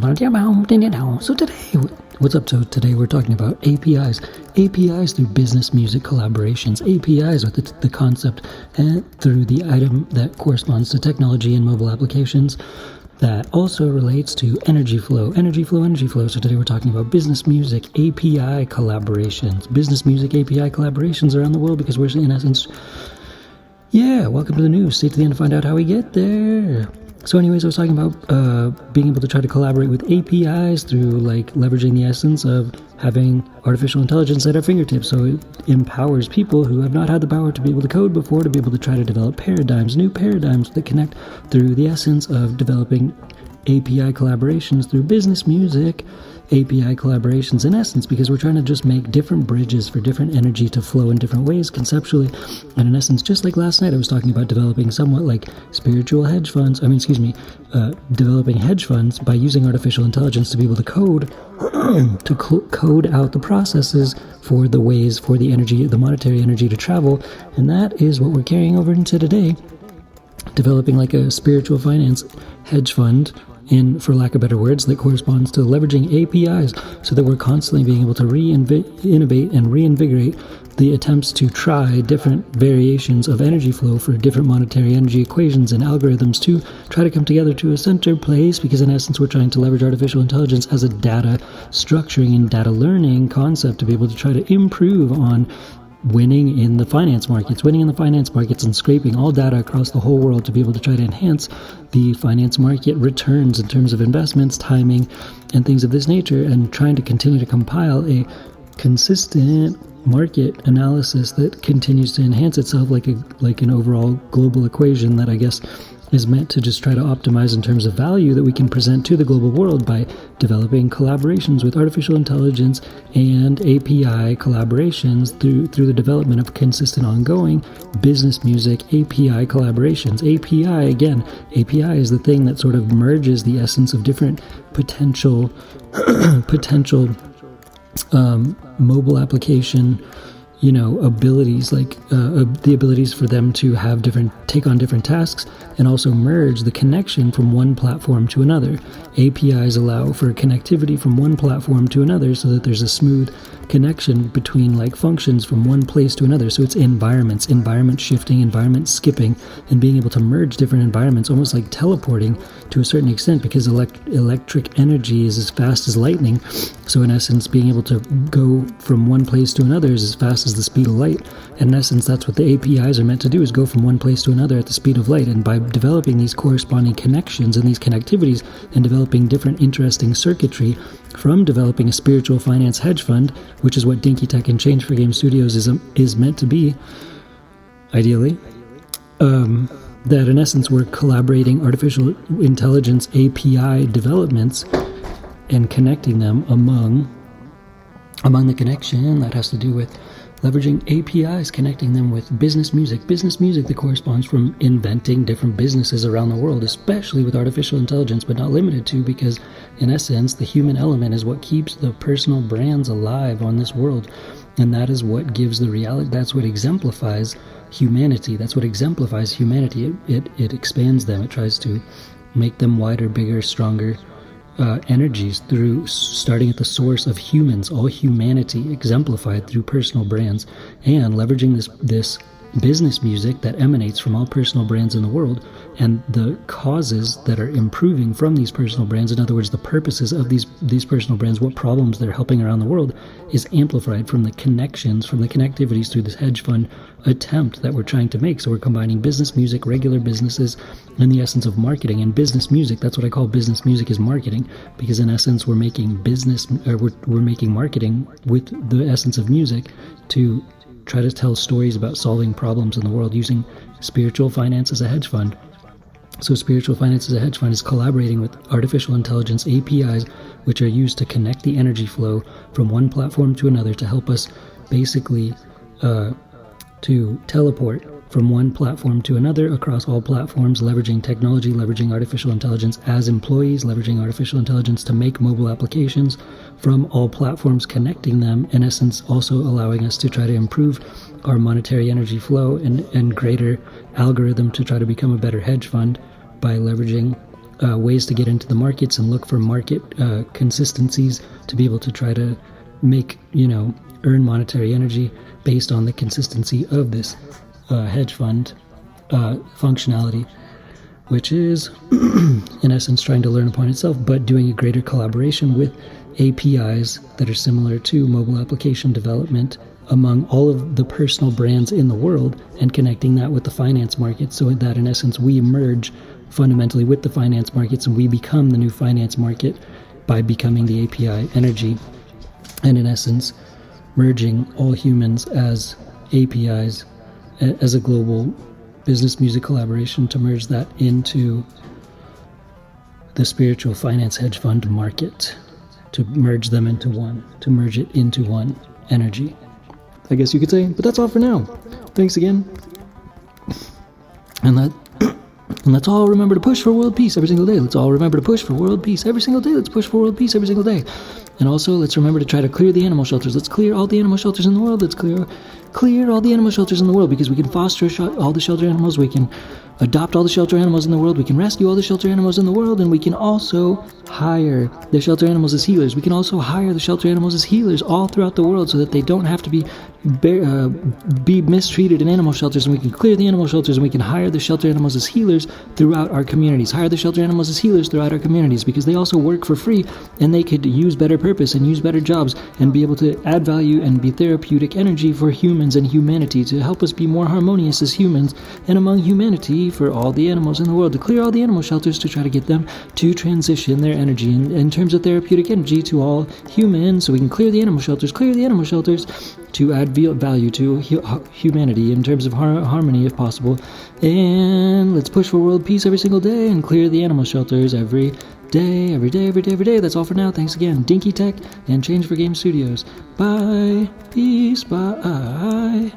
So what's up? So today we're talking about APIs. APIs through business music collaborations. APIs with the concept and through the item that corresponds to technology and mobile applications that also relates to energy flow. So today we're talking about business music API collaborations. Business music API collaborations around the world because we're in essence... Yeah, welcome to the news. Stay to the end to find out how we get there. So anyways, I was talking about being able to try to collaborate with APIs through leveraging the essence of having artificial intelligence at our fingertips. So it empowers people who have not had the power to be able to code before to be able to try to develop new paradigms that connect through the essence of developing API collaborations through business music, API collaborations in essence, because we're trying to just make different bridges for different energy to flow in different ways conceptually. And in essence, just like last night, I was talking about developing somewhat like spiritual hedge funds, developing hedge funds by using artificial intelligence to be able to code, code out the processes for the ways for the energy, the monetary energy to travel. And that is what we're carrying over into today, developing like a spiritual finance hedge fund, for lack of better words, that corresponds to leveraging APIs so that we're constantly being able to innovate and reinvigorate the attempts to try different variations of energy flow for different monetary energy equations and algorithms to try to come together to a center place, because in essence we're trying to leverage artificial intelligence as a data structuring and data learning concept to be able to try to improve on winning in the finance markets and scraping all data across the whole world to be able to try to enhance the finance market returns in terms of investments, timing, and things of this nature, and trying to continue to compile a consistent market analysis that continues to enhance itself like an overall global equation that I guess is meant to just try to optimize in terms of value that we can present to the global world by developing collaborations with artificial intelligence and API collaborations through the development of consistent ongoing business music API collaborations. API is the thing that sort of merges the essence of different potential mobile application abilities, the abilities for them to have take on different tasks and also merge the connection from one platform to another. APIs allow for connectivity from one platform to another so that there's a smooth connection between functions from one place to another. So it's environment shifting, environment skipping, and being able to merge different environments, almost like teleporting to a certain extent, because electric energy is as fast as lightning. So in essence, being able to go from one place to another is as fast as the speed of light. And in essence, that's what the APIs are meant to do, is go from one place to another at the speed of light. And by developing these corresponding connections and these connectivities and developing different interesting circuitry from developing a spiritual finance hedge fund, which is what Dinky Tech and Change for Game Studios is meant to be, ideally, that in essence we're collaborating artificial intelligence API developments and connecting them among the connection that has to do with leveraging APIs, connecting them with business music that corresponds from inventing different businesses around the world, especially with artificial intelligence, but not limited to, because in essence, the human element is what keeps the personal brands alive on this world. And that is what gives the reality, that's what exemplifies humanity. It expands them. It tries to make them wider, bigger, stronger, energies through starting at the source of humans, all humanity exemplified through personal brands, and leveraging this business music that emanates from all personal brands in the world and the causes that are improving from these personal brands. In other words, the purposes of these personal brands, what problems they're helping around the world, is amplified from the connections, from the connectivities through this hedge fund attempt that we're trying to make. So we're combining business music, regular businesses, and the essence of marketing. And business music, that's what I call business music, is marketing, because in essence we're making we're making marketing with the essence of music to try to tell stories about solving problems in the world using spiritual finance as a hedge fund. So spiritual finance as a hedge fund is collaborating with artificial intelligence APIs, which are used to connect the energy flow from one platform to another to help us basically to teleport from one platform to another across all platforms, leveraging technology, leveraging artificial intelligence as employees, leveraging artificial intelligence to make mobile applications from all platforms, connecting them, in essence also allowing us to try to improve our monetary energy flow and greater algorithm to try to become a better hedge fund by leveraging ways to get into the markets and look for market consistencies to be able to try to make, earn monetary energy based on the consistency of this hedge fund functionality, which is, in essence, trying to learn upon itself, but doing a greater collaboration with APIs that are similar to mobile application development among all of the personal brands in the world, and connecting that with the finance market, so that in essence we merge fundamentally with the finance markets and we become the new finance market by becoming the API energy, and in essence merging all humans as APIs as a global business music collaboration to merge that into the spiritual finance hedge fund market, to merge them into one, to merge it into one energy, I guess you could say. But that's all for now. Thanks again. And let's all remember to push for world peace every single day. Let's all remember to push for world peace every single day. Let's push for world peace every single day. And also, let's remember to try to clear the animal shelters. Let's clear all the animal shelters in the world. Let's clear all the animal shelters in the world, because we can foster all the shelter animals. We can adopt all the shelter animals in the world. We can rescue all the shelter animals in the world. And we can also hire the shelter animals as healers. We can also hire the shelter animals as healers all throughout the world, so that they don't have to be mistreated in animal shelters. And we can clear the animal shelters, and we can hire the shelter animals as healers throughout our communities. Hire the shelter animals as healers throughout our communities, because they also work for free, and they could use better purpose and use better jobs and be able to add value and be therapeutic energy for humans and humanity, to help us be more harmonious as humans and among humanity, for all the animals in the world, to clear all the animal shelters, to try to get them to transition their energy in terms of therapeutic energy to all humans, so we can clear the animal shelters to add value to humanity in terms of harmony if possible. And let's push for world peace every single day and clear the animal shelters every day. That's all for now. Thanks again. Dinky Tech and Change for Game Studios. Bye. Peace. Bye.